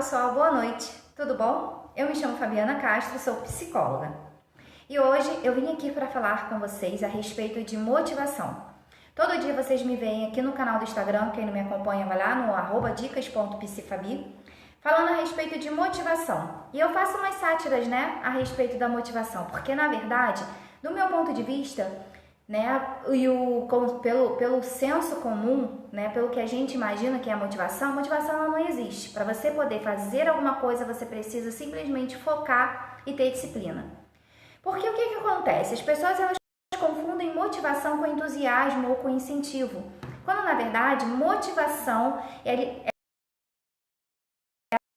pessoal, boa noite, tudo bom? Eu me chamo Fabiana Castro, sou psicóloga e hoje eu vim aqui para falar com vocês a respeito de motivação. Todo dia vocês me veem aqui no canal do Instagram, quem não me acompanha vai lá no @dicas.psifabi, falando a respeito de motivação. E eu faço umas sátiras, né, a respeito da motivação, porque na verdade, do meu ponto de vista, né, pelo senso comum, né, pelo que a gente imagina que é a motivação ela não existe. Para você poder fazer alguma coisa, você precisa simplesmente focar e ter disciplina. Porque o que acontece? As pessoas elas confundem motivação com entusiasmo ou com incentivo, quando na verdade motivação ela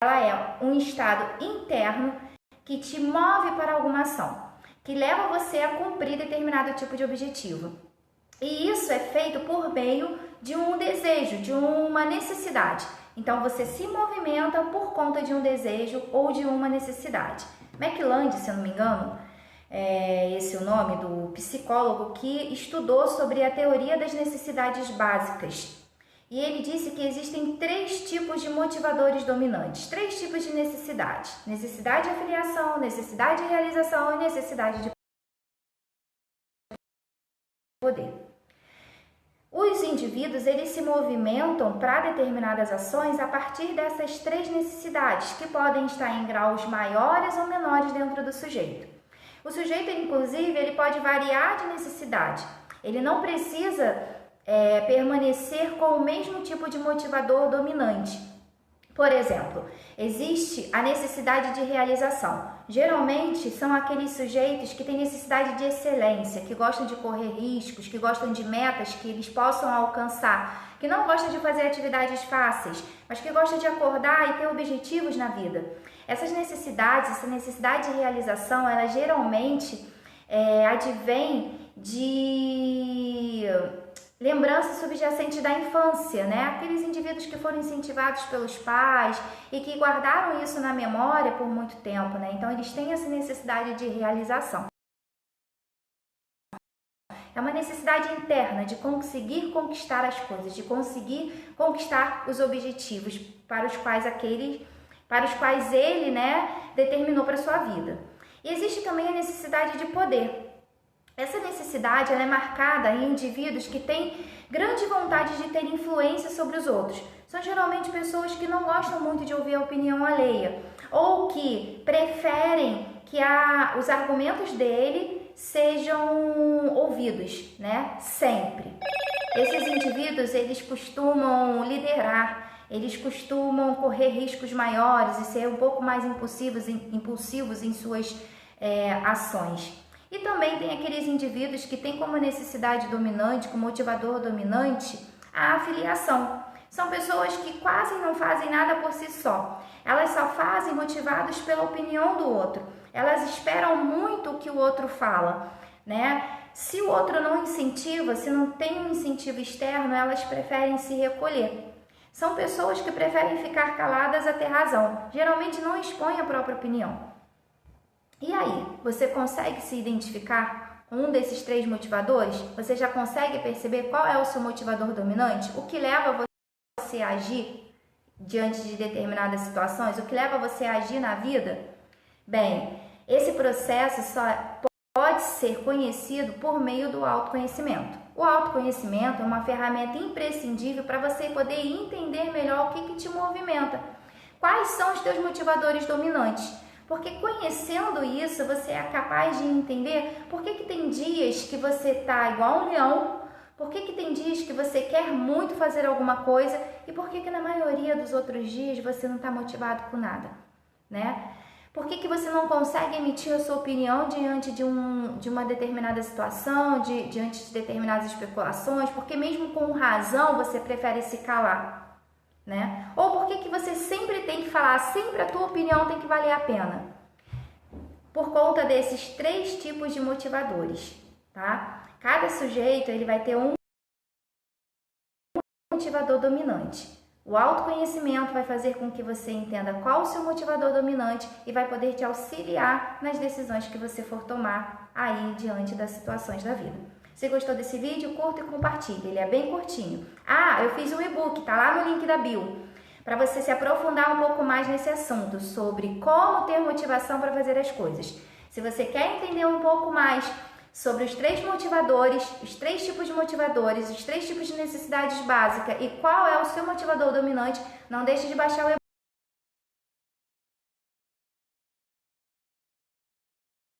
é um estado interno que te move para alguma ação, que leva você a cumprir determinado tipo de objetivo. E isso é feito por meio de um desejo, de uma necessidade. Então você se movimenta por conta de um desejo ou de uma necessidade. McLand, se eu não me engano, é esse o nome do psicólogo que estudou sobre a teoria das necessidades básicas. E ele disse que existem 3 tipos de motivadores dominantes, 3 tipos de necessidade. Necessidade de afiliação, necessidade de realização e necessidade de poder. Os indivíduos, eles se movimentam para determinadas ações a partir dessas 3 necessidades, que podem estar em graus maiores ou menores dentro do sujeito. O sujeito, inclusive, ele pode variar de necessidade. Ele não precisa permanecer com o mesmo tipo de motivador dominante. Por exemplo, existe a necessidade de realização. Geralmente são aqueles sujeitos que têm necessidade de excelência, que gostam de correr riscos, que gostam de metas que eles possam alcançar, que não gostam de fazer atividades fáceis, mas que gostam de acordar e ter objetivos na vida. Essas necessidades, essa necessidade de realização, ela geralmente advém de lembrança subjacente da infância, né? Aqueles indivíduos que foram incentivados pelos pais e que guardaram isso na memória por muito tempo, né? Então, eles têm essa necessidade de realização. É uma necessidade interna de conseguir conquistar as coisas, de conseguir conquistar os objetivos para os quais ele, né, determinou para a sua vida. E existe também a necessidade de poder. Essa necessidade ela é marcada em indivíduos que têm grande vontade de ter influência sobre os outros. São geralmente pessoas que não gostam muito de ouvir a opinião alheia ou que preferem que os argumentos dele sejam ouvidos, né? Sempre. Esses indivíduos, eles costumam liderar, eles costumam correr riscos maiores e ser um pouco mais impulsivos em suas ações. E também tem aqueles indivíduos que têm como necessidade dominante, como motivador dominante, a afiliação. São pessoas que quase não fazem nada por si só. Elas só fazem motivadas pela opinião do outro. Elas esperam muito o que o outro fala, né? Se o outro não incentiva, se não tem um incentivo externo, elas preferem se recolher. São pessoas que preferem ficar caladas a ter razão. Geralmente não expõem a própria opinião. E aí, você consegue se identificar com um desses 3 motivadores? Você já consegue perceber qual é o seu motivador dominante? O que leva você a agir diante de determinadas situações? O que leva você a agir na vida? Bem, esse processo só pode ser conhecido por meio do autoconhecimento. O autoconhecimento é uma ferramenta imprescindível para você poder entender melhor o que te movimenta. Quais são os teus motivadores dominantes? Porque conhecendo isso, você é capaz de entender por que tem dias que você está igual um leão, por que tem dias que você quer muito fazer alguma coisa e por que na maioria dos outros dias você não está motivado com nada, né? Por que você não consegue emitir a sua opinião diante de uma determinada situação, diante de determinadas especulações? Porque mesmo com razão você prefere se calar? Né? Ou por que você sempre tem que falar, sempre a tua opinião tem que valer a pena? Por conta desses 3 tipos de motivadores, tá? Cada sujeito ele vai ter um motivador dominante. O autoconhecimento vai fazer com que você entenda qual o seu motivador dominante e vai poder te auxiliar nas decisões que você for tomar aí diante das situações da vida. Se gostou desse vídeo, curta e compartilhe, ele é bem curtinho. Eu fiz um e-book, tá lá no link da bio. para você se aprofundar um pouco mais nesse assunto sobre como ter motivação para fazer as coisas. Se você quer entender um pouco mais sobre os 3 motivadores, os 3 tipos de motivadores, os 3 tipos de necessidades básicas e qual é o seu motivador dominante, não deixe de baixar o